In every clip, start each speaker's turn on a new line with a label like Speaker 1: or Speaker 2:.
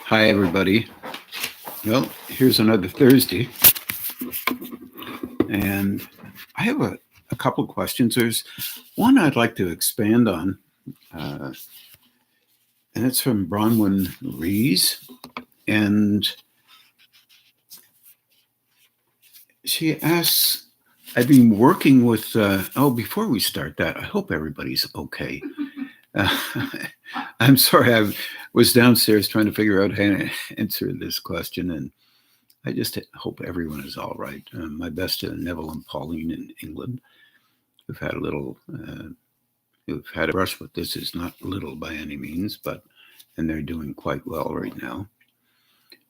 Speaker 1: Hi, everybody. Well, here's another Thursday, and I have a couple of questions. There's one I'd like to expand on, and it's from Bronwyn Rees, and she asks, I've been working with, before we start that, I hope everybody's okay. I'm sorry, I was downstairs trying to figure out how to answer this question, and I just hope everyone is all right. My best to Neville and Pauline in England, who've had a brush with this. Is not little by any means, and they're doing quite well right now.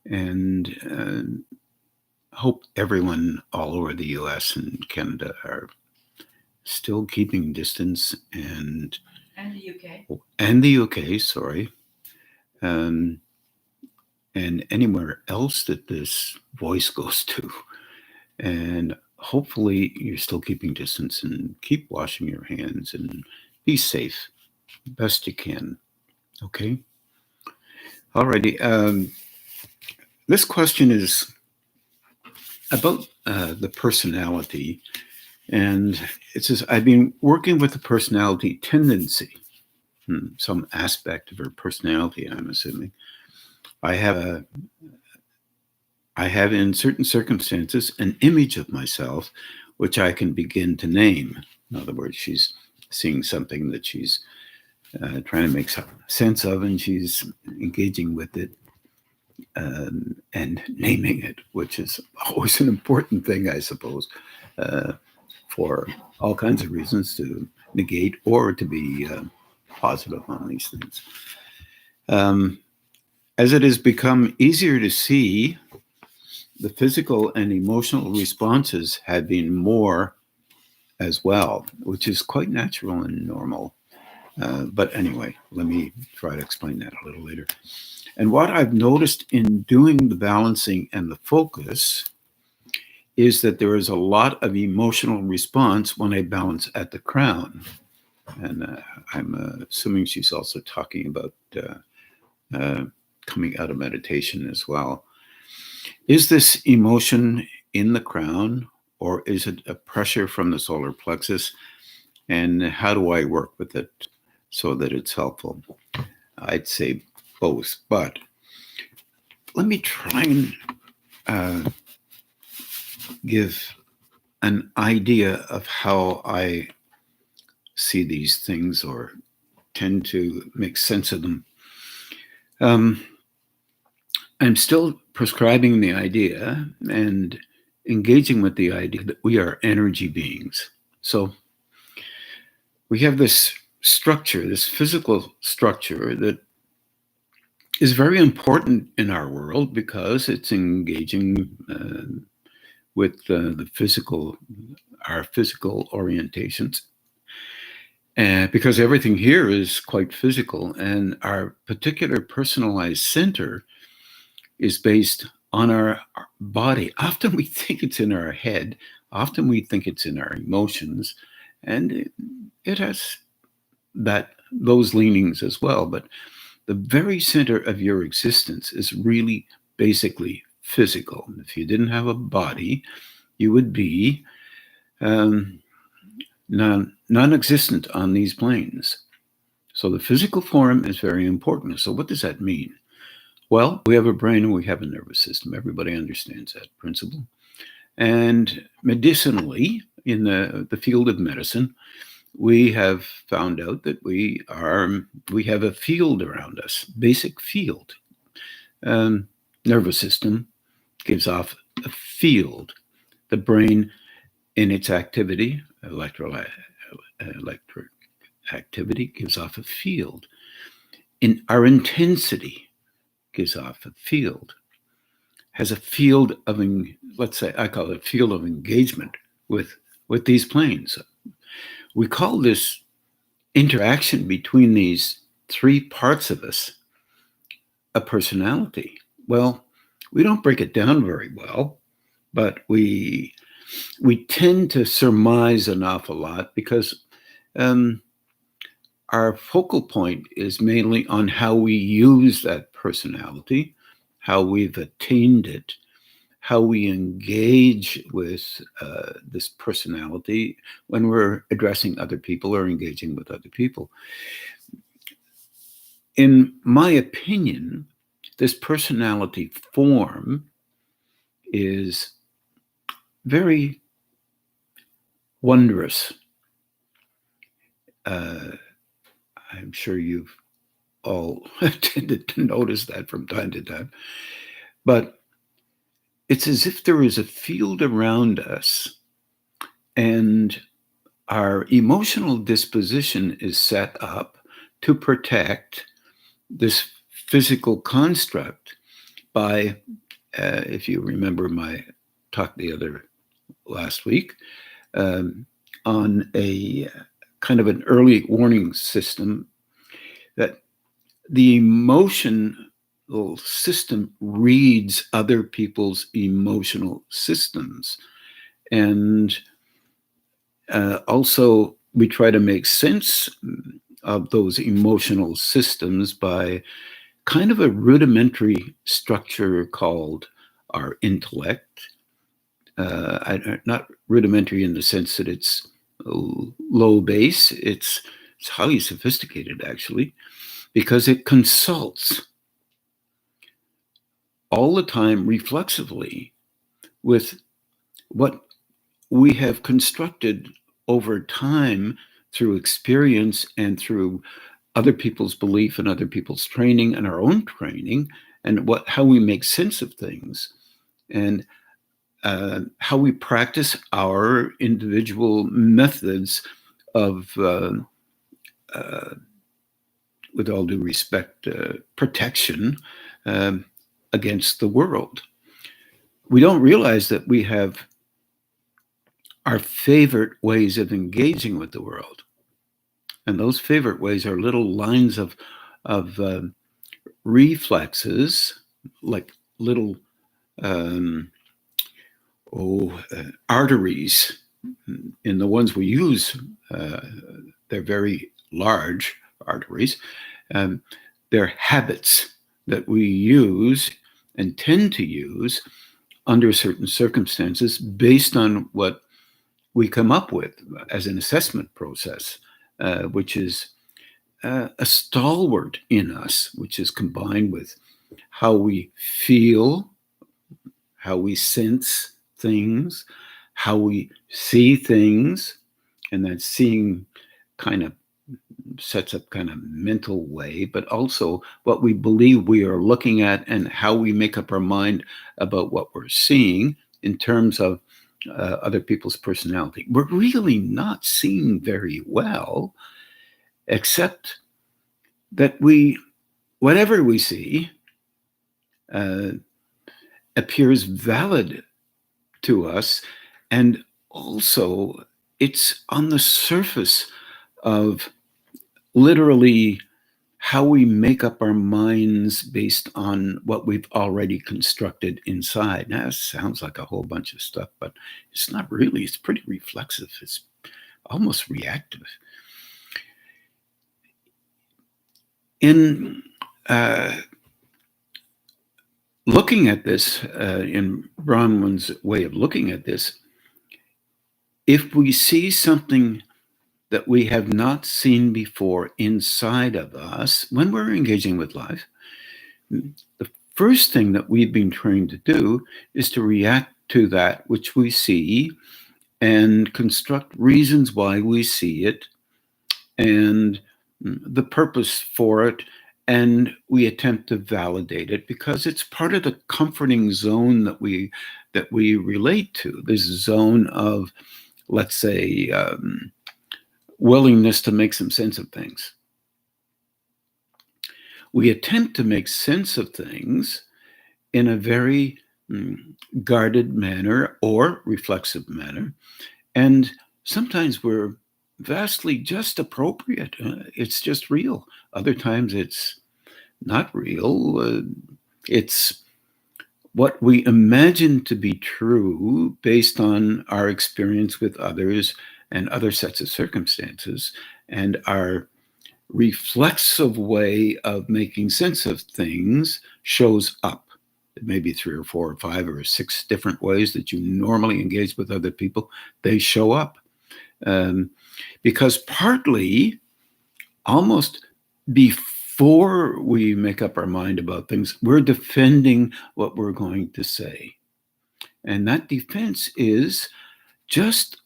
Speaker 1: And hope everyone all over the U.S. and Canada are still keeping distance, and
Speaker 2: the UK.
Speaker 1: And the UK, sorry. And anywhere else that this voice goes to. And hopefully you're still keeping distance and keep washing your hands and be safe best you can. Okay? Alrighty. This question is about the personality. And it says, I've been working with the personality tendency, some aspect of her personality, I'm assuming. I have in certain circumstances an image of myself which I can begin to name. In other words, she's seeing something that she's trying to make some sense of, and she's engaging with it and naming it, which is always an important thing, I suppose, for all kinds of reasons, to negate or to be positive on these things. As it has become easier to see, the physical and emotional responses have been more as well, which is quite natural and normal. But anyway, let me try to explain that a little later. And what I've noticed in doing the balancing and the focus is that there is a lot of emotional response when I balance at the crown. And I'm assuming she's also talking about coming out of meditation as well. Is this emotion in the crown, or is it a pressure from the solar plexus? And how do I work with it so that it's helpful? I'd say both, but let me try and give an idea of how I see these things or tend to make sense of them. I'm still prescribing the idea and engaging with the idea that we are energy beings. So we have this structure, this physical structure that is very important in our world because it's engaging with our physical orientations. And because everything here is quite physical, and our particular personalized center is based on our body. Often we think it's in our head, often we think it's in our emotions, and it has those leanings as well. But the very center of your existence is really basically physical. If you didn't have a body, you would be non-existent on these planes. So the physical form is very important. So what does that mean? Well, we have a brain and we have a nervous system. Everybody understands that principle. And medicinally, in the field of medicine, we have found out that we have a field around us, basic field. Nervous system gives off a field. The brain, in its activity, electric activity, gives off a field. In our intensity, gives off a field, has a field of, let's say, I call it a field of engagement with these planes. We call this interaction between these three parts of us a personality. Well, we don't break it down very well, but we tend to surmise an awful lot because our focal point is mainly on how we use that personality, how we've attained it, how we engage with this personality when we're addressing other people or engaging with other people. In my opinion, this personality form is very wondrous. I'm sure you've all tended to notice that from time to time. But it's as if there is a field around us, and our emotional disposition is set up to protect this physical construct by, if you remember my talk last week, on a kind of an early warning system, that the emotional system reads other people's emotional systems. And also, we try to make sense of those emotional systems by kind of a rudimentary structure called our intellect. Not rudimentary in the sense that it's low base. It's highly sophisticated, actually, because it consults all the time reflexively with what we have constructed over time through experience and through other people's belief and other people's training and our own training, and how we make sense of things, and how we practice our individual methods of, with all due respect, protection against the world. We don't realize that we have our favorite ways of engaging with the world. And those favorite ways are little lines of reflexes, like little arteries. In the ones we use, they're very large arteries. They're habits that we use and tend to use under certain circumstances based on what we come up with as an assessment process, which is a stalwart in us, which is combined with how we feel, how we sense things, how we see things, and that seeing kind of sets up kind of mental way, but also what we believe we are looking at and how we make up our mind about what we're seeing in terms of other people's personality. We're really not seeing very well, except that whatever we see appears valid to us, and also it's on the surface of literally how we make up our minds based on what we've already constructed inside. Now, that sounds like a whole bunch of stuff, but it's not really. It's pretty reflexive. It's almost reactive. In looking at this, in Bronwyn's way of looking at this, if we see something that we have not seen before inside of us when we're engaging with life, the first thing that we've been trained to do is to react to that which we see and construct reasons why we see it and the purpose for it, and we attempt to validate it because it's part of the comforting zone that we relate to, this zone of, let's say, willingness to make some sense of things. We attempt to make sense of things in a very guarded manner or reflexive manner, and sometimes we're vastly just appropriate. It's just real. Other times it's not real. It's what we imagine to be true based on our experience with others and other sets of circumstances, and our reflexive way of making sense of things shows up. maybe 3 or 4 or 5 or 6 different ways that you normally engage with other people, they show up. Because partly, almost before we make up our mind about things, we're defending what we're going to say. And that defense is just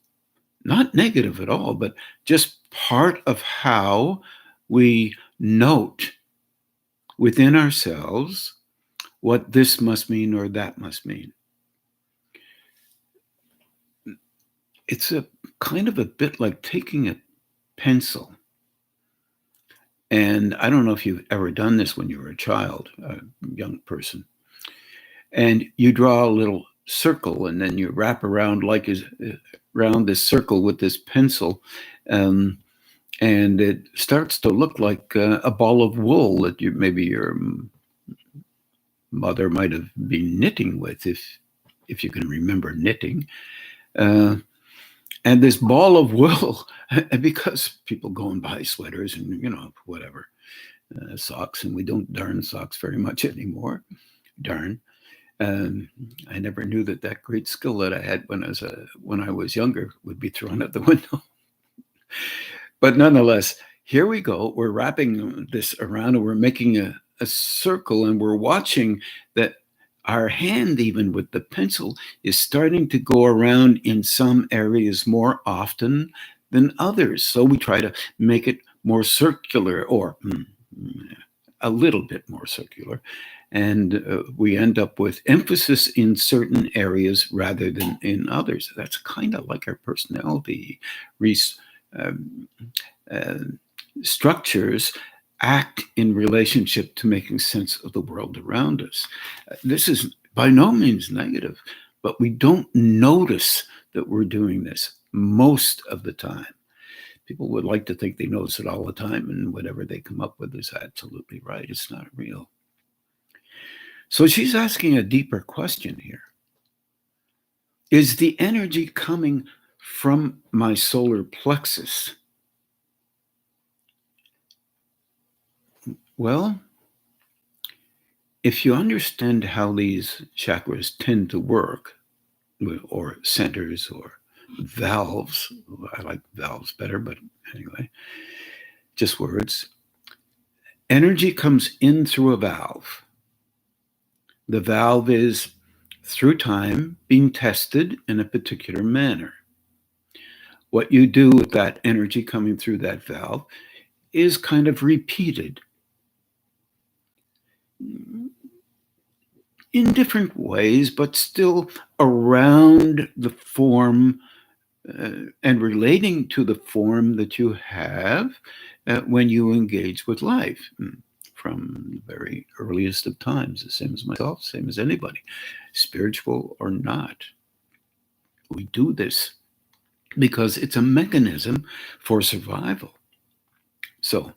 Speaker 1: not negative at all, but just part of how we note within ourselves what this must mean or that must mean. It's a kind of a bit like taking a pencil. And I don't know if you've ever done this when you were a child, a young person. And you draw a little circle, and then you wrap around around this circle with this pencil, and it starts to look like a ball of wool that maybe your mother might have been knitting with, if you can remember knitting. And this ball of wool, because people go and buy sweaters and whatever, socks, and we don't darn socks very much anymore. Darn. I never knew that great skill that I had when I was younger would be thrown out the window. But nonetheless, here we go. We're wrapping this around, and we're making a circle, and we're watching that our hand, even with the pencil, is starting to go around in some areas more often than others. So we try to make it more circular, or a little bit more circular. And we end up with emphasis in certain areas rather than in others. That's kind of like our personality structures act in relationship to making sense of the world around us. This is by no means negative, but we don't notice that we're doing this most of the time. People would like to think they notice it all the time, and whatever they come up with is absolutely right. It's not real. So she's asking a deeper question here. Is the energy coming from my solar plexus? Well, if you understand how these chakras tend to work, or centers or valves, I like valves better, but anyway, just words. Energy comes in through a valve. The valve is, through time, being tested in a particular manner. What you do with that energy coming through that valve is kind of repeated in different ways, but still around the form and relating to the form that you have when you engage with life. From the very earliest of times, the same as myself, same as anybody, spiritual or not. We do this because it's a mechanism for survival. So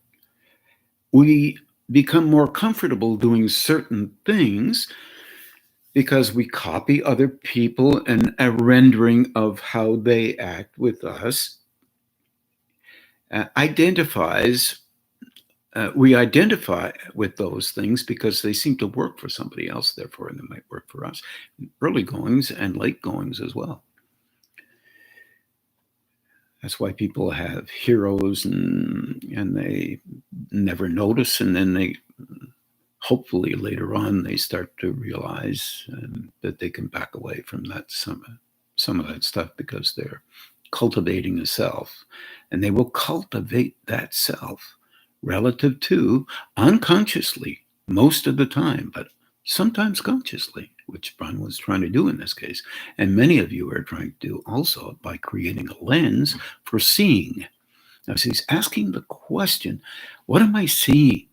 Speaker 1: we become more comfortable doing certain things because we copy other people, and a rendering of how they act with us we identify with those things because they seem to work for somebody else, therefore they might work for us. Early goings and late goings as well. That's why people have heroes and they never notice, and then they hopefully later on they start to realize that they can back away from that some of that stuff because they're cultivating a self, and they will cultivate that self relative to, unconsciously most of the time, but sometimes consciously, which Brian was trying to do in this case. And many of you are trying to do also by creating a lens for seeing. Now, she's asking the question, what am I seeing?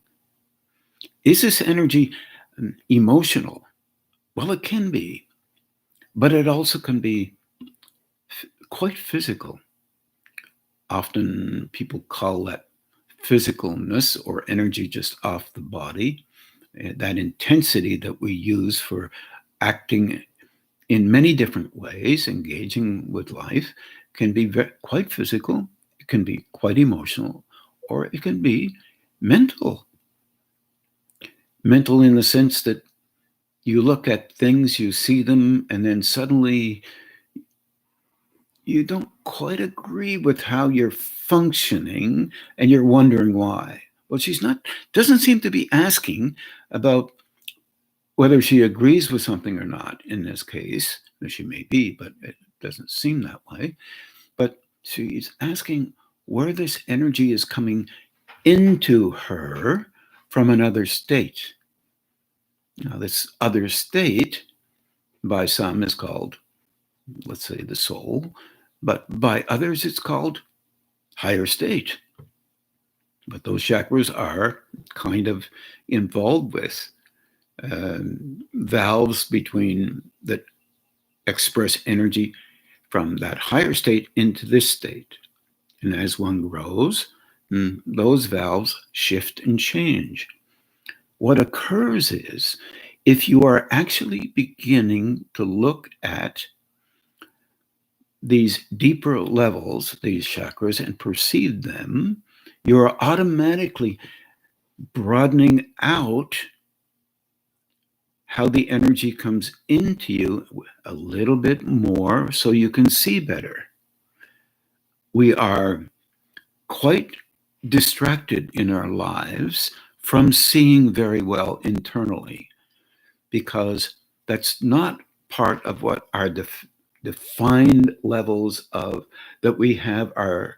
Speaker 1: Is this energy emotional? Well, it can be, but it also can be quite physical. Often people call that physicalness, or energy just off the body. That intensity that we use for acting in many different ways, engaging with life, can be quite physical, it can be quite emotional, or it can be mental. Mental in the sense that You look at things, you see them, and then suddenly you don't quite agree with how you're functioning and you're wondering why. Well, doesn't seem to be asking about whether she agrees with something or not in this case. She may be, but it doesn't seem that way. But she's asking where this energy is coming into her from another state. Now, this other state, by some, is called, let's say, the soul, but by others, it's called higher state. But those chakras are kind of involved with valves between that express energy from that higher state into this state. And as one grows, those valves shift and change. What occurs is if you are actually beginning to look at these deeper levels, these chakras, and perceive them, you're automatically broadening out how the energy comes into you a little bit more so you can see better. We are quite distracted in our lives from seeing very well internally, because that's not part of what our defined levels of that we have are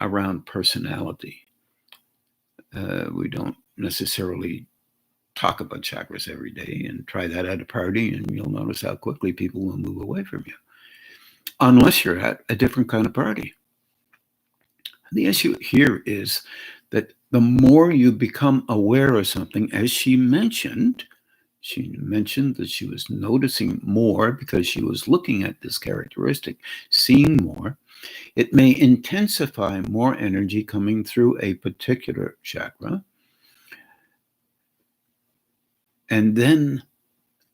Speaker 1: around personality. We don't necessarily talk about chakras every day, and try that at a party and you'll notice how quickly people will move away from you, unless you're at a different kind of party. The issue here is that the more you become aware of something, as she mentioned that she was noticing more because she was looking at this characteristic, seeing more. It may intensify more energy coming through a particular chakra. And then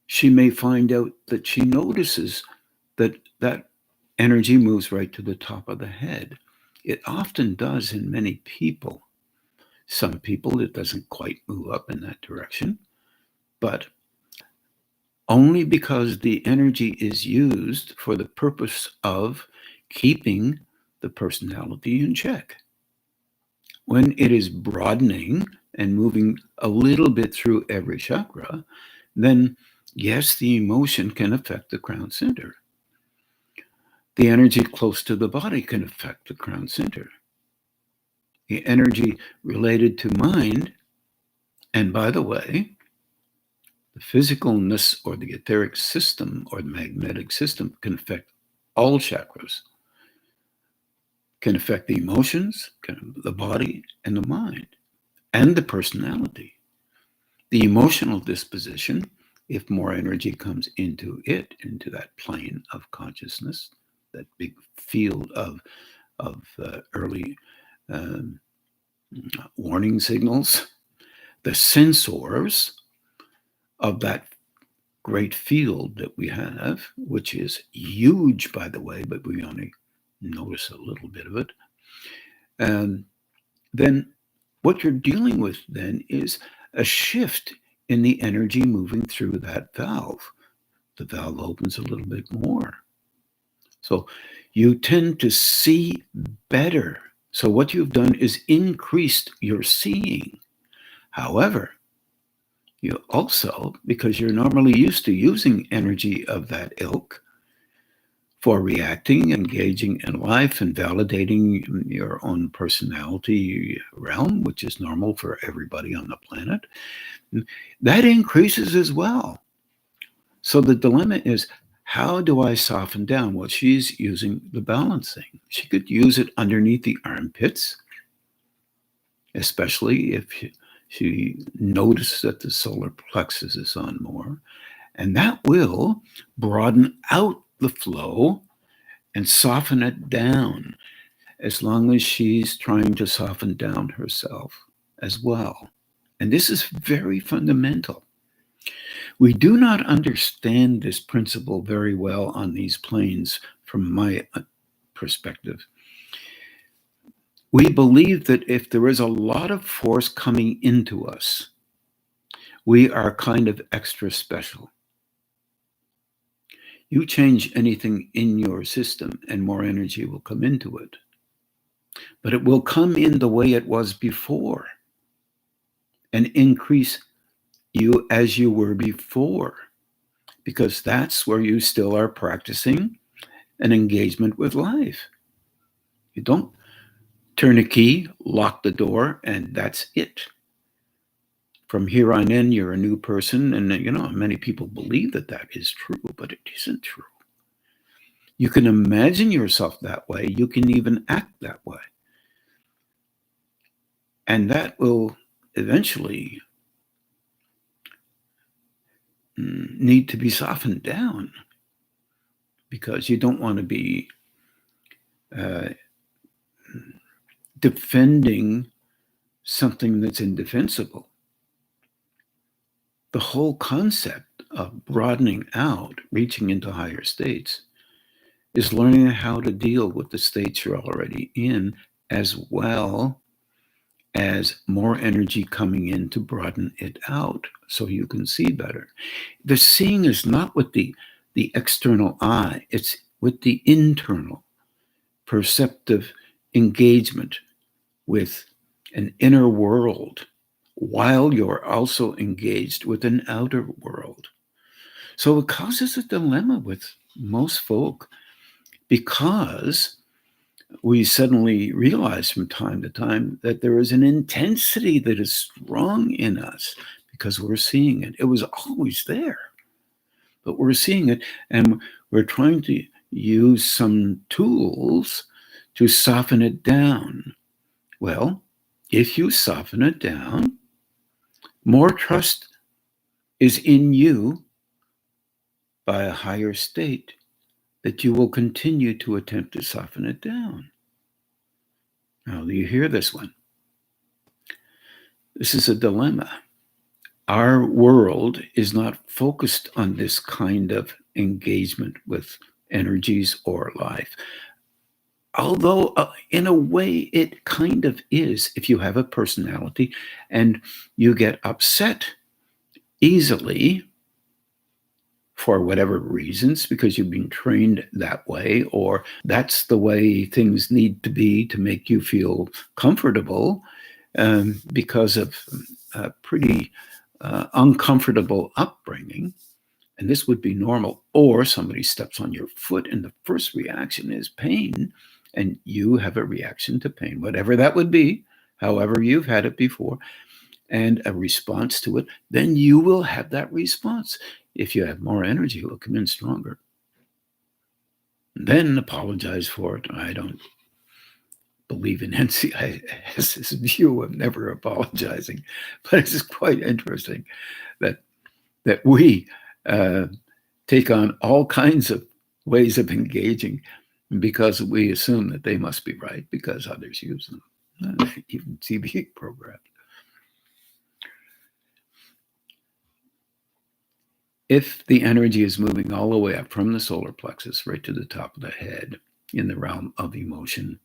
Speaker 1: she may find out that she notices that that energy moves right to the top of the head. It often does in many people. Some people, it doesn't quite move up in that direction, but only because the energy is used for the purpose of keeping the personality in check. When it is broadening and moving a little bit through every chakra, then yes, the emotion can affect the crown center. The energy close to the body can affect the crown center. The energy related to mind, and by the way, the physicalness or the etheric system or the magnetic system can affect all chakras, can affect the emotions, the body, and the mind, and the personality. The emotional disposition, if more energy comes into it, into that plane of consciousness, that big field of early warning signals, the sensors of that great field that we have, which is huge, by the way, but we only notice a little bit of it. And then what you're dealing with then is a shift in the energy moving through that valve. The valve opens a little bit more. So you tend to see better. So what you've done is increased your seeing. However, you also, because you're normally used to using energy of that ilk for reacting, engaging in life, and validating your own personality realm, which is normal for everybody on the planet, that increases as well. So the dilemma is, how do I soften down? Well, she's using the balancing. She could use it underneath the armpits, especially if she notices that the solar plexus is on more. And that will broaden out the flow and soften it down, as long as she's trying to soften down herself as well. And this is very fundamental. We do not understand this principle very well on these planes from my perspective. We believe that if there is a lot of force coming into us, We are kind of extra special. You change anything in your system and more energy will come into it. But it will come in the way it was before and increase you as you were before, because that's where you still are practicing an engagement with life. You don't turn a key, lock the door, and that's it. From here on in, you're a new person. And, many people believe that that is true, but it isn't true. You can imagine yourself that way. You can even act that way. And that will eventually need to be softened down, because you don't want to be defending something that's indefensible. The whole concept of broadening out, reaching into higher states, is learning how to deal with the states you're already in, as well as more energy coming in to broaden it out so you can see better. The seeing is not with the external eye, it's with the internal perceptive engagement with an inner world, while you're also engaged with an outer world. So it causes a dilemma with most folk, because we suddenly realize from time to time that there is an intensity that is strong in us because we're seeing it. It was always there, but we're seeing it, and we're trying to use some tools to soften it down. Well, if you soften it down, more trust is in you by a higher state that you will continue to attempt to soften it down. Now, do you hear this one? This is a dilemma. Our world is not focused on this kind of engagement with energies or life. Although, in a way, it kind of is if you have a personality and you get upset easily for whatever reasons, because you've been trained that way, or that's the way things need to be to make you feel comfortable, because of a pretty uncomfortable upbringing. And this would be normal. Or somebody steps on your foot and the first reaction is pain, and you have a reaction to pain, whatever that would be, however you've had it before, and a response to it, then you will have that response. If you have more energy, it will come in stronger. Then apologize for it. I don't believe in NCIS's view of never apologizing, but it's quite interesting that we take on all kinds of ways of engaging because we assume that they must be right because others use them, even TV programs. If the energy is moving all the way up from the solar plexus right to the top of the head in the realm of emotion,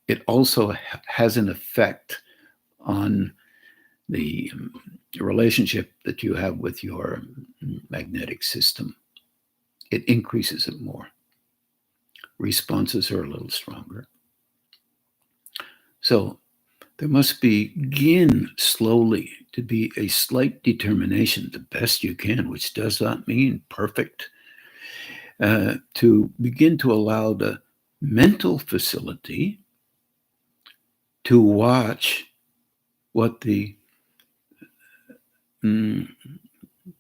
Speaker 1: it also has an effect on the relationship that you have with your magnetic system. It increases it more. Responses are a little stronger. So there must begin slowly to be a slight determination, the best you can, which does not mean perfect, to begin to allow the mental facility to watch what the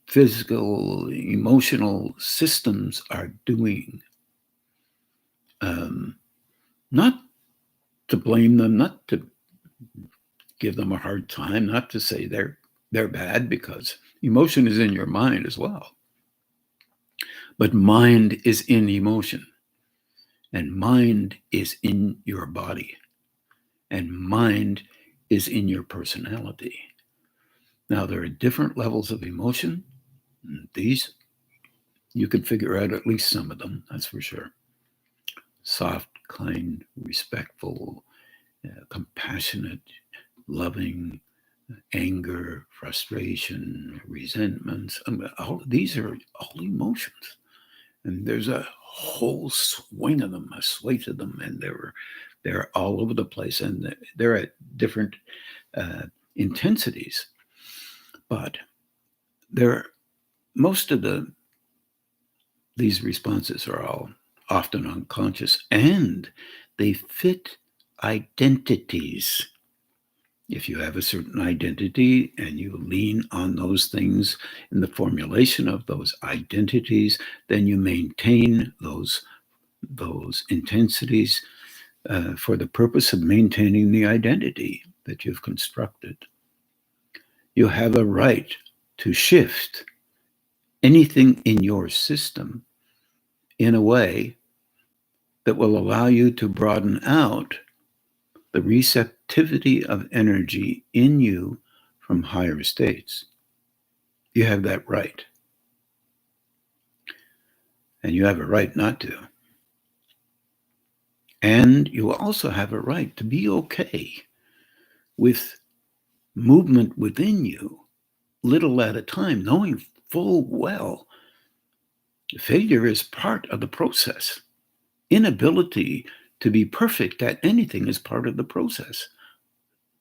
Speaker 1: physical, emotional systems are doing. Not to blame them, not to give them a hard time, not to say they're bad, because emotion is in your mind as well. But mind is in emotion, and mind is in your body, and mind is in your personality. Now, there are different levels of emotion. These, you can figure out at least some of them, that's for sure. Soft, kind, respectful, compassionate, loving, anger, frustration, resentments. All these are all emotions. And there's a whole swing of them, a swathe of them, and they're all over the place, and they're at different intensities. But most of these responses are all often unconscious, and they fit identities. If you have a certain identity and you lean on those things in the formulation of those identities, then you maintain those intensities for the purpose of maintaining the identity that you've constructed. You have a right to shift anything in your system in a way that will allow you to broaden out the receptivity of energy in you from higher states. You have that right. And you have a right not to. And you also have a right to be okay with movement within you, little at a time, knowing full well failure is part of the process. Inability to be perfect at anything is part of the process.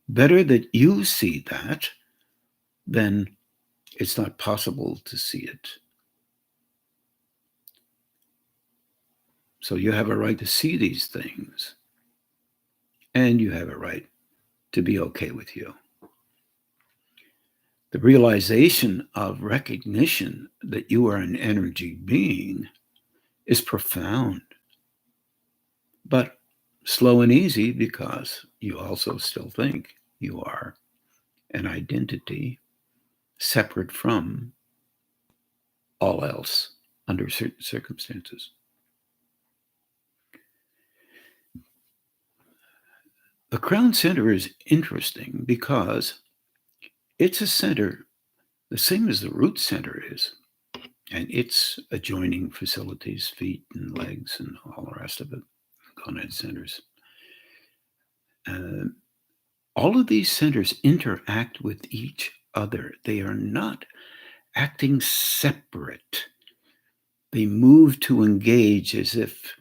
Speaker 1: Better that you see that than it's not possible to see it. So you have a right to see these things, and you have a right to be okay with you. The realization of recognition that you are an energy being is profound, but slow and easy, because you also still think you are an identity separate from all else under certain circumstances. The crown center is interesting because it's a center the same as the root center is, and its adjoining facilities, feet and legs and all the rest of it, gonad centers. All of these centers interact with each other. They are not acting separate. They move to engage as if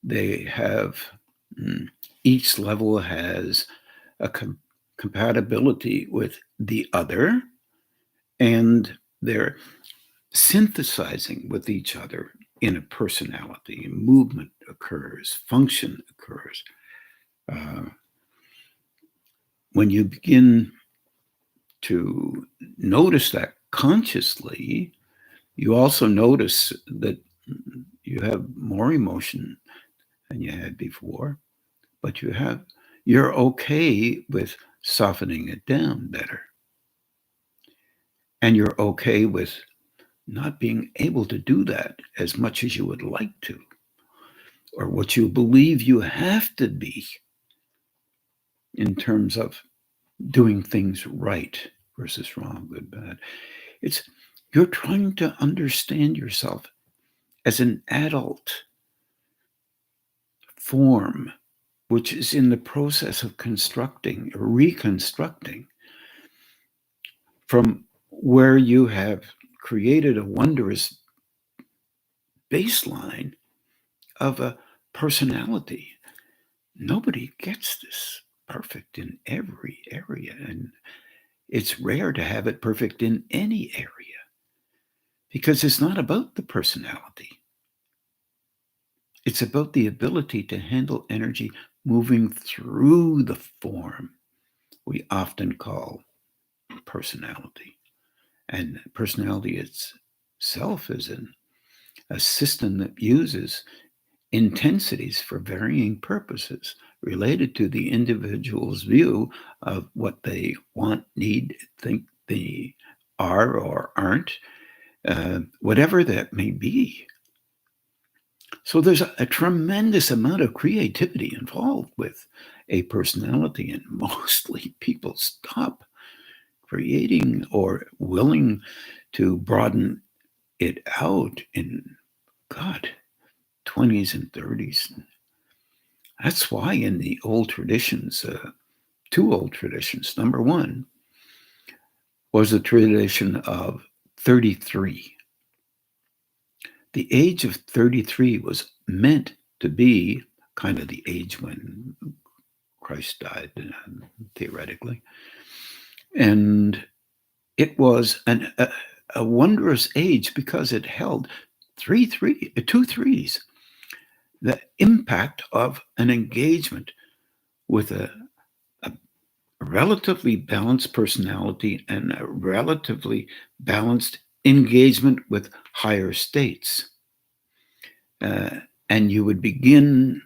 Speaker 1: they have, each level has a compatibility with the other, and they're synthesizing with each other in a personality. Movement occurs, function occurs. When you begin to notice that consciously, you also notice that you have more emotion than you had before, but you're okay with softening it down better. And you're okay with not being able to do that as much as you would like to, or what you believe you have to be in terms of doing things right versus wrong, good, bad. You're trying to understand yourself as an adult form, which is in the process of constructing or reconstructing from where you have created a wondrous baseline of a personality. Nobody gets this perfect in every area, and it's rare to have it perfect in any area, because it's not about the personality. It's about the ability to handle energy moving through the form we often call personality. And personality itself is a system that uses intensities for varying purposes related to the individual's view of what they want, need, think they are or aren't, whatever that may be. So there's a tremendous amount of creativity involved with a personality, and mostly people stop creating or willing to broaden it out in, 20s and 30s. That's why in the old traditions, two old traditions. Number one, was a tradition of 33. The age of 33 was meant to be kind of the age when Christ died, theoretically. And it was a wondrous age because it held two threes, the impact of an engagement with a relatively balanced personality and a relatively balanced engagement with higher states. And you would begin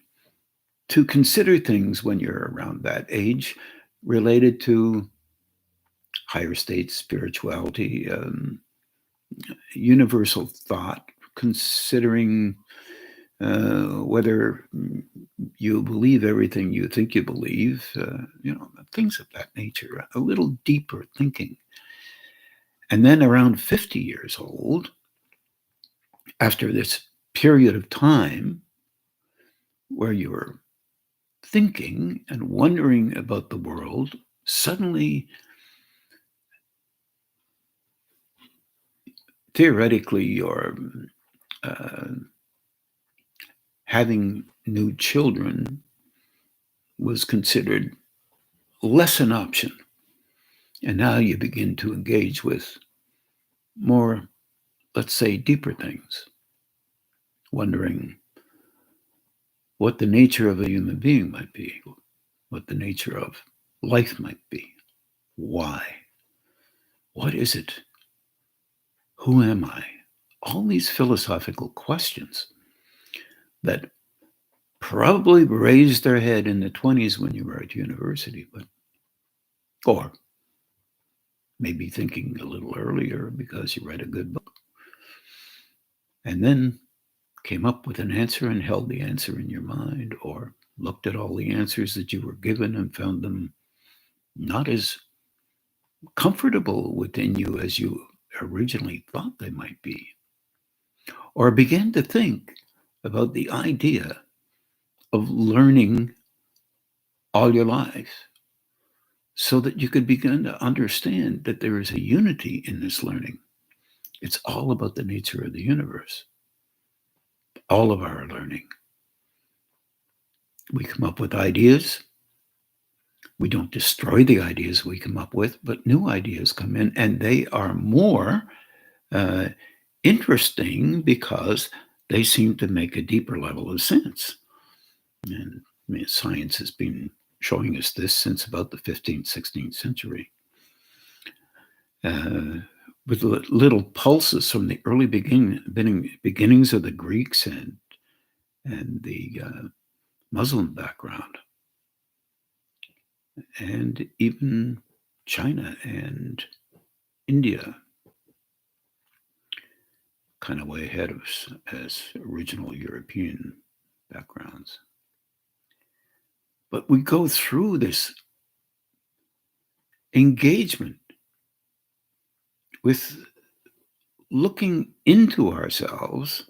Speaker 1: to consider things when you're around that age related to higher states, spirituality, universal thought, considering whether you believe everything you think you believe, things of that nature, a little deeper thinking. And then around 50 years old, after this period of time where you were thinking and wondering about the world, suddenly, theoretically, you're having new children was considered less an option. And now you begin to engage with more, let's say, deeper things, wondering what the nature of a human being might be, what the nature of life might be, why, what is it, who am I? All these philosophical questions that probably raised their head in the 20s when you were at university, or maybe thinking a little earlier because you read a good book. And then came up with an answer and held the answer in your mind, or looked at all the answers that you were given and found them not as comfortable within you as you originally thought they might be, or began to think about the idea of learning all your life so that you could begin to understand that there is a unity in this learning. It's all about the nature of the universe. All of our learning. We come up with ideas. We don't destroy the ideas we come up with, but new ideas come in, and they are more interesting because they seem to make a deeper level of sense. And science has been showing us this since about the 15th, 16th century. With little pulses from the early beginnings of the Greeks and the Muslim background, and even China and India, kind of way ahead of us as original European backgrounds. But we go through this engagement with looking into ourselves,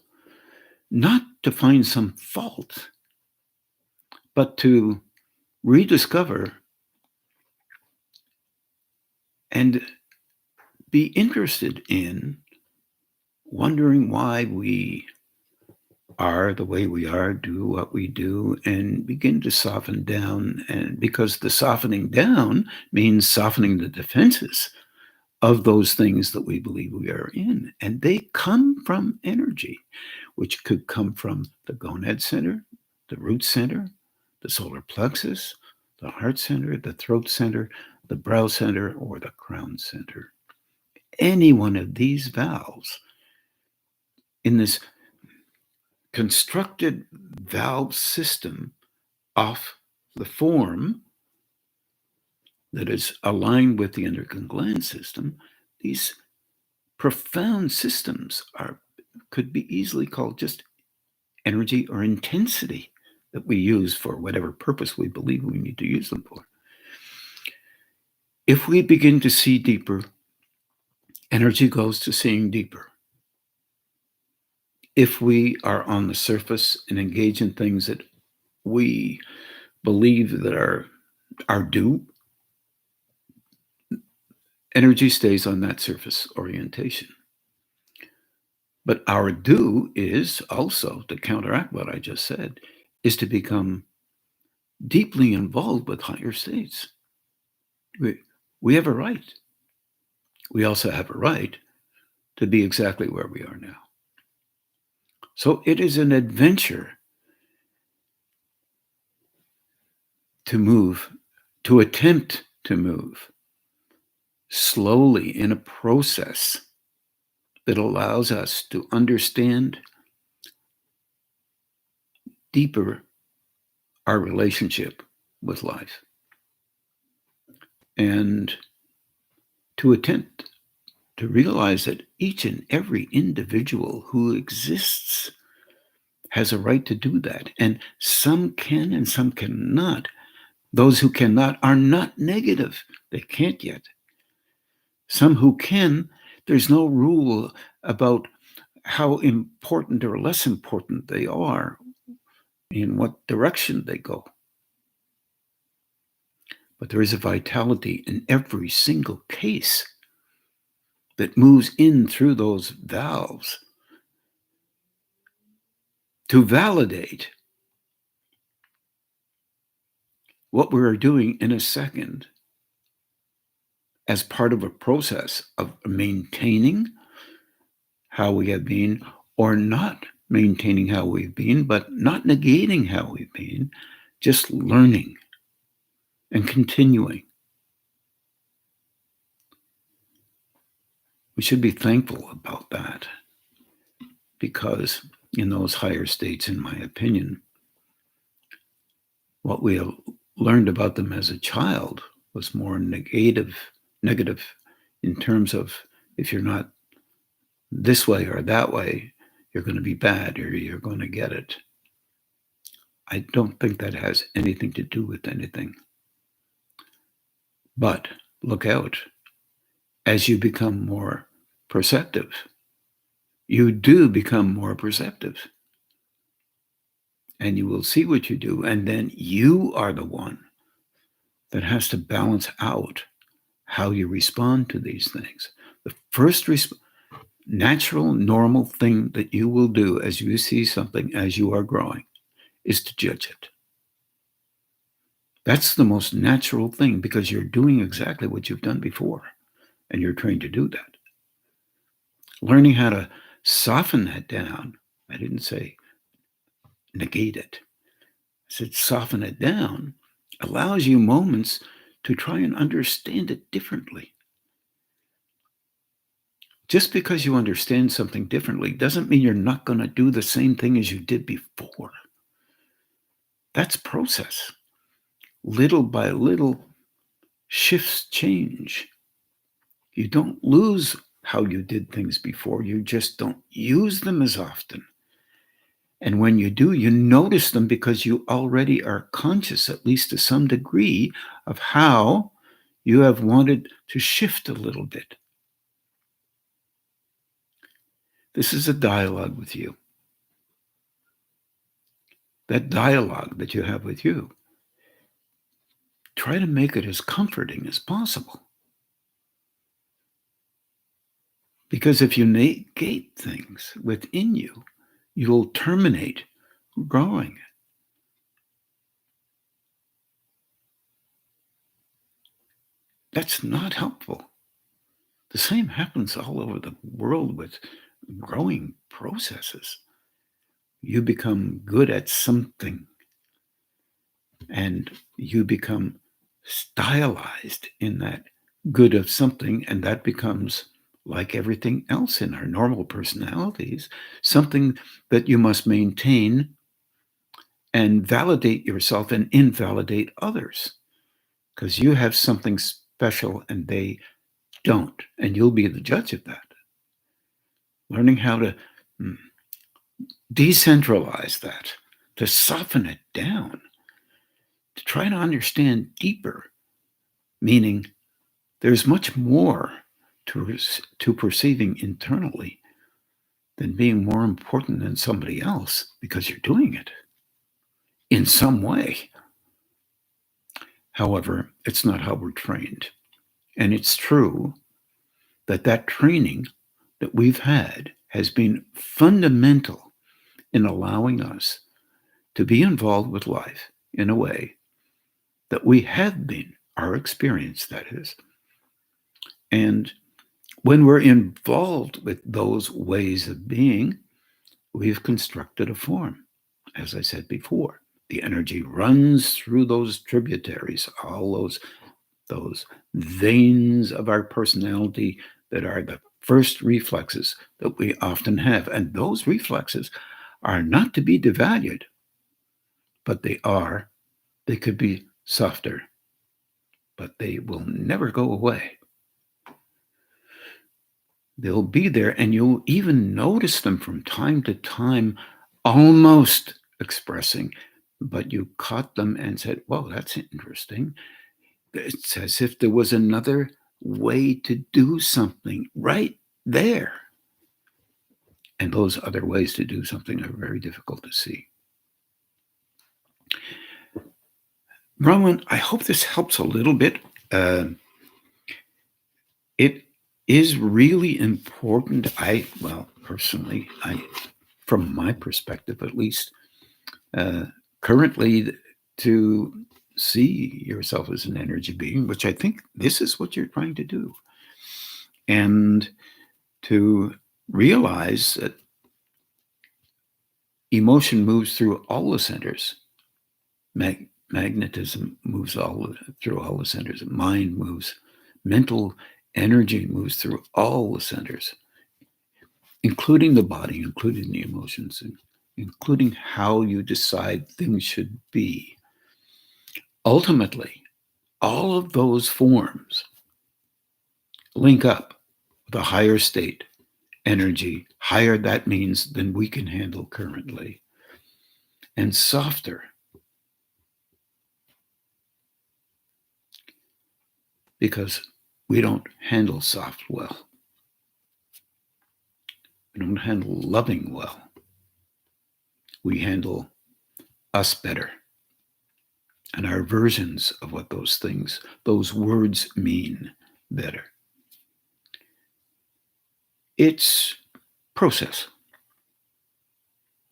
Speaker 1: not to find some fault, but to rediscover and be interested in wondering why we are the way we are, do what we do, and begin to soften down. And because the softening down means softening the defenses of those things that we believe we are in. And they come from energy, which could come from the gonad center, the root center, the solar plexus, the heart center, the throat center, the brow center, or the crown center. Any one of these valves in this constructed valve system off the form that is aligned with the endocrine gland system, these profound systems could be easily called just energy or intensity that we use for whatever purpose we believe we need to use them for. If we begin to see deeper, energy goes to seeing deeper. If we are on the surface and engage in things that we believe that are due, energy stays on that surface orientation. But our do is also, to counteract what I just said, is to become deeply involved with higher states. We have a right. We also have a right to be exactly where we are now. So it is an adventure to move, to attempt to move slowly in a process that allows us to understand deeper our relationship with life, and to attempt to realize that each and every individual who exists has a right to do that. And some can and some cannot. Those who cannot are not negative. They can't yet. Some who can, there's no rule about how important or less important they are, in what direction they go. But there is a vitality in every single case that moves in through those valves to validate what we're doing in a second as part of a process of maintaining how we have been, or not maintaining how we've been, but not negating how we've been, just learning and continuing. We should be thankful about that, because in those higher states, in my opinion, what we have learned about them as a child was more negative in terms of, if you're not this way or that way, you're going to be bad, or you're going to get it. I don't think that has anything to do with anything. But look out. As you become more perceptive, you do become more perceptive. And you will see what you do. And then you are the one that has to balance out how you respond to these things. The first natural, normal thing that you will do as you see something as you are growing is to judge it. That's the most natural thing, because you're doing exactly what you've done before, and you're trained to do that. Learning how to soften that down, I didn't say negate it, I said soften it down, allows you moments to try and understand it differently. Just because you understand something differently doesn't mean you're not going to do the same thing as you did before. That's process. Little by little, shifts change. You don't lose how you did things before. You just don't use them as often. And when you do, you notice them because you already are conscious, at least to some degree, of how you have wanted to shift a little bit. This is a dialogue with you. That dialogue that you have with you, try to make it as comforting as possible. Because if you negate things within you, you'll terminate growing. That's not helpful. The same happens all over the world with growing processes. You become good at something, and you become stylized in that good of something, and that becomes, like everything else in our normal personalities, something that you must maintain and validate yourself and invalidate others, because you have something special and they don't, and you'll be the judge of that. Learning how to decentralize that, to soften it down, to try to understand deeper, meaning there's much more to perceiving internally than being more important than somebody else, because you're doing it in some way. However, it's not how we're trained. And it's true that training that we've had has been fundamental in allowing us to be involved with life in a way that we have been, our experience, that is. And when we're involved with those ways of being, we've constructed a form. As I said before, the energy runs through those tributaries, all those veins of our personality that are the first reflexes that we often have. And those reflexes are not to be devalued, but they could be softer, but they will never go away. They'll be there, and you'll even notice them from time to time almost expressing, but you caught them and said, "Whoa, that's interesting." It's as if there was another way to do something right there. And those other ways to do something are very difficult to see. Rowan, I hope this helps a little bit. It is really important. Personally, from my perspective at least, currently, to see yourself as an energy being, which I think this is what you're trying to do. And to realize that emotion moves through all the centers. Magnetism moves through all the centers. Mind moves. Mental energy moves through all the centers, including the body, including the emotions, including how you decide things should be. Ultimately, all of those forms link up with a higher state energy, higher that means than we can handle currently, and softer because we don't handle soft well. We don't handle loving well. We handle us better and our versions of what those words mean better. It's process.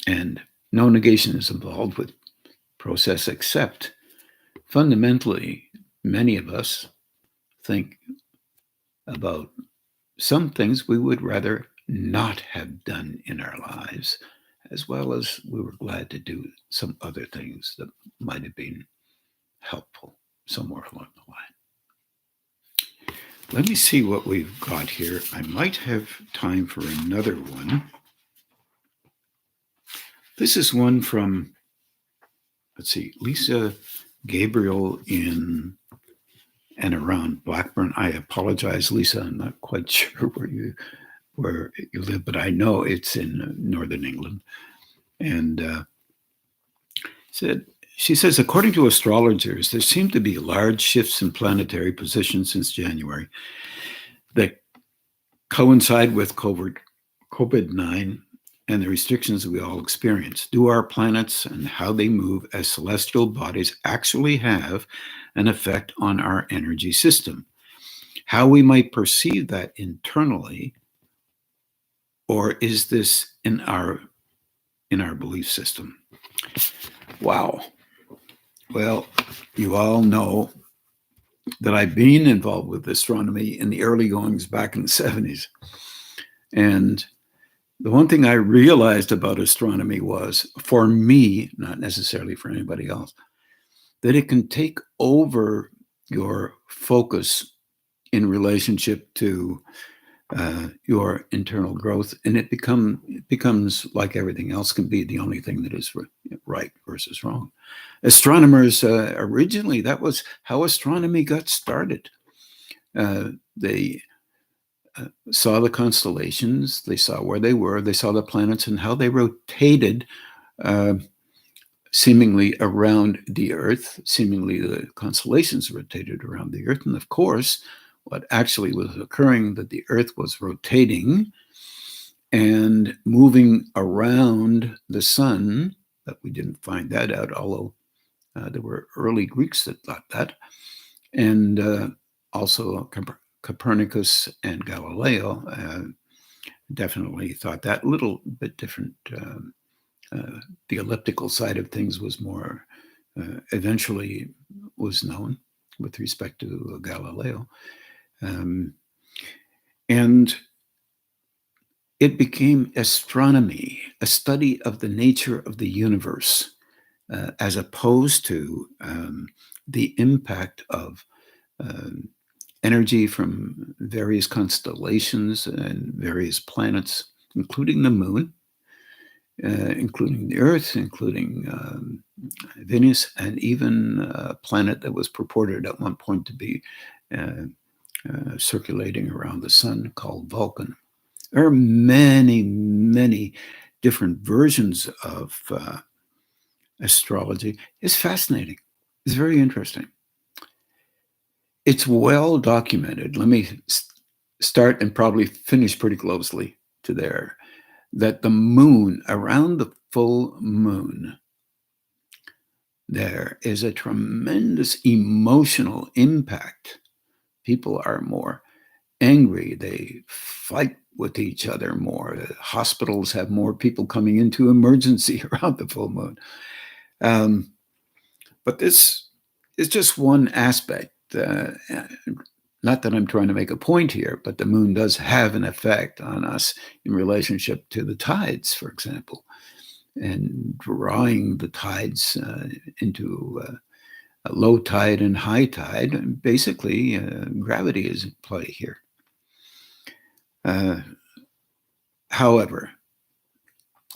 Speaker 1: And no negation is involved with process, except fundamentally, many of us think about some things we would rather not have done in our lives, as well as we were glad to do some other things that might have been helpful somewhere along the line. Let me see what we've got here. I might have time for another one. This is one from, Lisa Gabriel in and around Blackburn. I apologize, Lisa. I'm not quite sure where you live, but I know it's in northern England. And she says, according to astrologers, there seem to be large shifts in planetary positions since January that coincide with COVID-19 and the restrictions we all experience. Do our planets and how they move as celestial bodies actually have an effect on our energy system? How we might perceive that internally, or is this in our belief system? Wow. Well, you all know that I've been involved with astronomy in the early goings back in the 70s. And the one thing I realized about astronomy was, for me, not necessarily for anybody else, that it can take over your focus in relationship to your internal growth, and it becomes like everything else can be the only thing that is right versus wrong. Astronomers, originally, that was how astronomy got started. They saw the constellations, they saw where they were, they saw the planets and how they rotated seemingly around the Earth. Seemingly the constellations rotated around the Earth. And of course, what actually was occurring, that the Earth was rotating and moving around the sun, that we didn't find that out, although there were early Greeks that thought that. And also Copernicus and Galileo definitely thought that. A little bit different. The elliptical side of things was more eventually was known with respect to Galileo. And it became astronomy, a study of the nature of the universe, as opposed to the impact of energy from various constellations and various planets, including the moon, including the Earth, including Venus, and even a planet that was purported at one point to be circulating around the sun called Vulcan. There are many, many different versions of astrology. It's fascinating. It's very interesting. It's well documented. Let me start and probably finish pretty closely to there, that the moon, around the full moon, there is a tremendous emotional impact. People are more angry. They fight with each other more. The hospitals have more people coming into emergency around the full moon. But this is just one aspect. Not that I'm trying to make a point here, but the moon does have an effect on us in relationship to the tides, for example, and drawing the tides into a low tide and high tide. And basically, gravity is at play here. However,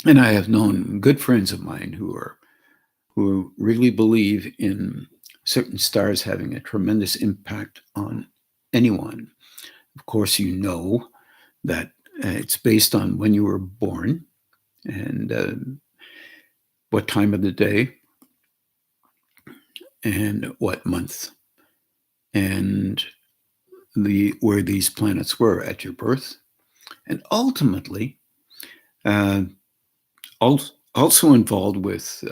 Speaker 1: and I have known good friends of mine who really believe in certain stars having a tremendous impact on anyone. Of course, you know that it's based on when you were born and what time of the day and what month and where these planets were at your birth. And ultimately, also involved with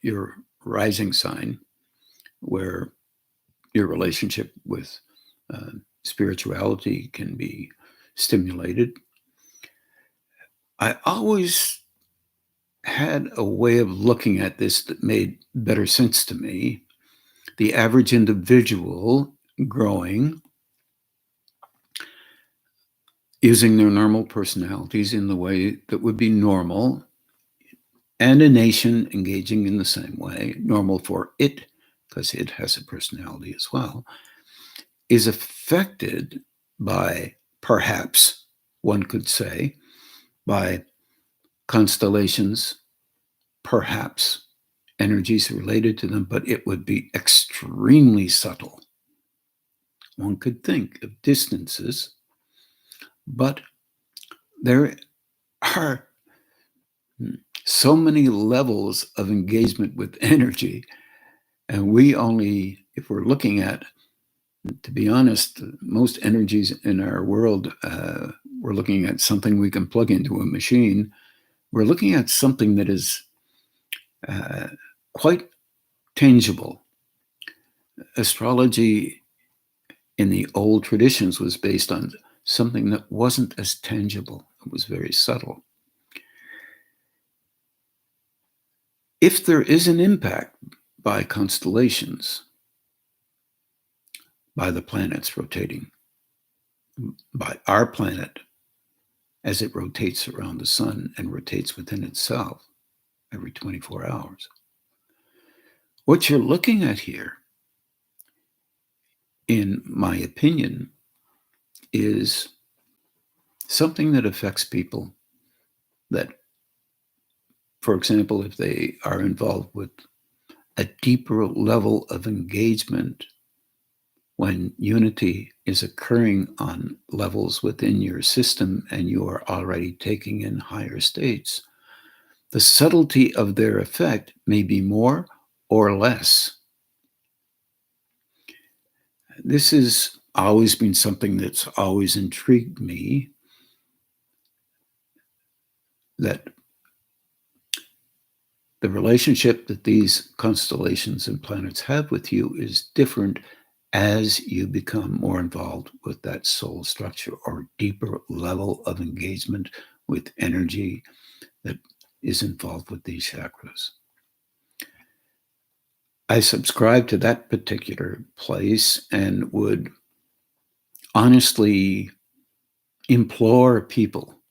Speaker 1: your rising sign, where your relationship with spirituality can be stimulated. I always had a way of looking at this that made better sense to me. The average individual growing, using their normal personalities in the way that would be normal, and a nation engaging in the same way, normal for it, because it has a personality as well, is affected by, perhaps one could say, by constellations, perhaps energies related to them, but it would be extremely subtle. One could think of distances, but there are so many levels of engagement with energy. And we only, if we're looking at, to be honest, most energies in our world, we're looking at something we can plug into a machine. We're looking at something that is quite tangible. Astrology in the old traditions was based on something that wasn't as tangible. It was very subtle. If there is an impact by constellations, by the planets rotating, by our planet as it rotates around the sun and rotates within itself every 24 hours, what you're looking at here, in my opinion, is something that affects people that, for example, if they are involved with a deeper level of engagement, when unity is occurring on levels within your system and you are already taking in higher states, the subtlety of their effect may be more or less. This has always been something that's always intrigued me, that the relationship that these constellations and planets have with you is different as you become more involved with that soul structure or deeper level of engagement with energy that is involved with these chakras. I subscribe to that particular place and would honestly implore people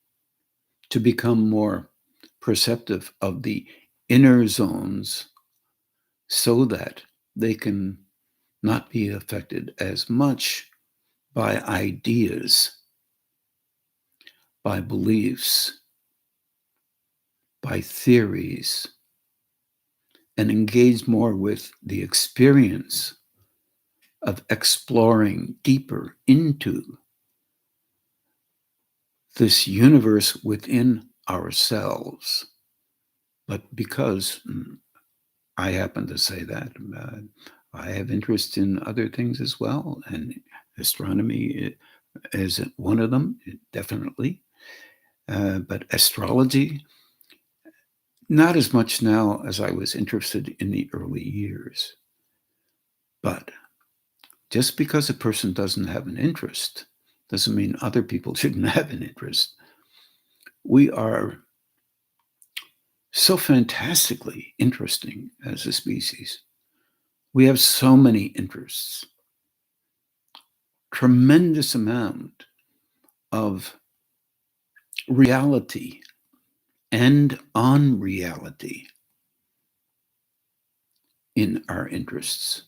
Speaker 1: to become more perceptive of the inner zones so that they can not be affected as much by ideas, by beliefs, by theories, and engage more with the experience of exploring deeper into this universe within ourselves. But because I happen to say that, I have interest in other things as well, and astronomy is one of them, definitely. But astrology, not as much now as I was interested in the early years. But just because a person doesn't have an interest doesn't mean other people shouldn't have an interest. We are so fantastically interesting as a species. We have so many interests, tremendous amount of reality and unreality in our interests.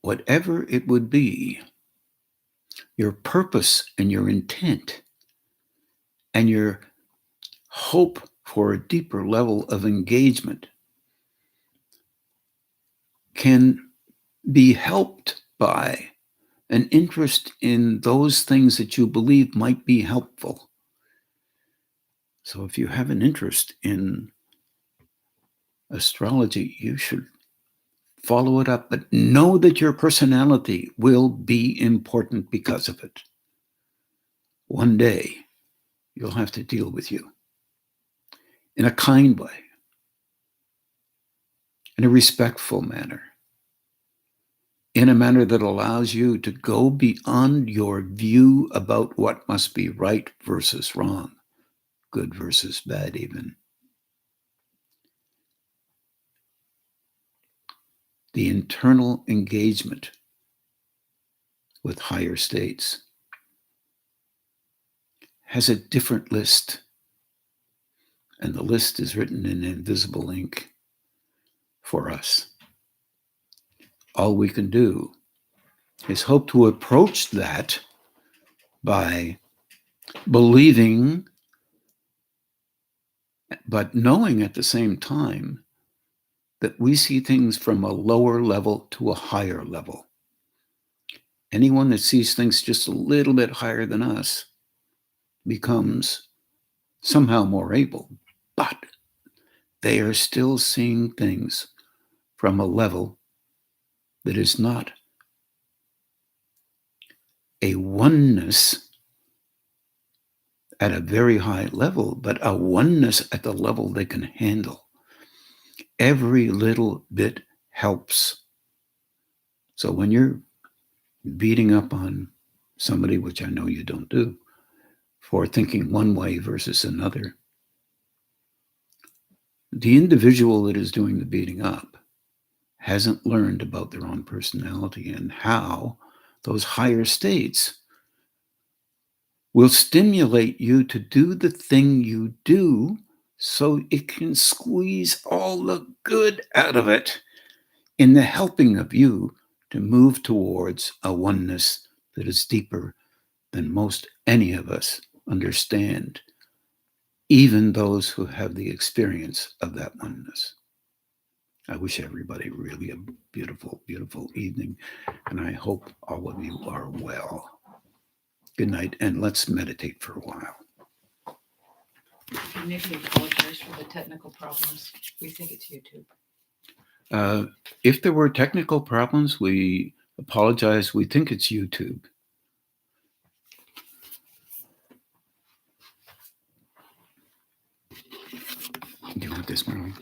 Speaker 1: Whatever it would be, your purpose and your intent and your hope for a deeper level of engagement can be helped by an interest in those things that you believe might be helpful. So if you have an interest in astrology, you should follow it up, but know that your personality will be important because of it. One day, you'll have to deal with you in a kind way, in a respectful manner, in a manner that allows you to go beyond your view about what must be right versus wrong, good versus bad even. The internal engagement with higher states has a different list, and the list is written in invisible ink for us. All we can do is hope to approach that by believing, but knowing at the same time that we see things from a lower level to a higher level. Anyone that sees things just a little bit higher than us becomes somehow more able, but they are still seeing things from a level that is not a oneness at a very high level, but a oneness at the level they can handle. Every little bit helps. So when you're beating up on somebody, which I know you don't do, for thinking one way versus another, the individual that is doing the beating up hasn't learned about their own personality and how those higher states will stimulate you to do the thing you do so it can squeeze all the good out of it in the helping of you to move towards a oneness that is deeper than most any of us understand, even those who have the experience of that oneness. I wish everybody really a beautiful, beautiful evening, and I hope all of you are well. Good night, and let's meditate for a while.
Speaker 2: Nick, we apologize for the technical problems. We think it's YouTube.
Speaker 1: If there were technical problems, we apologize. We think it's YouTube. Do you want this, Marlene?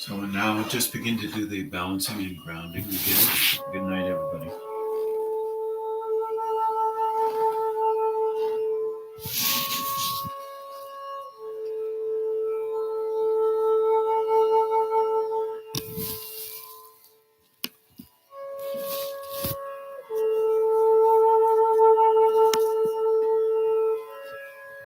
Speaker 1: So now just begin to do the balancing and grounding again. Good night, everybody.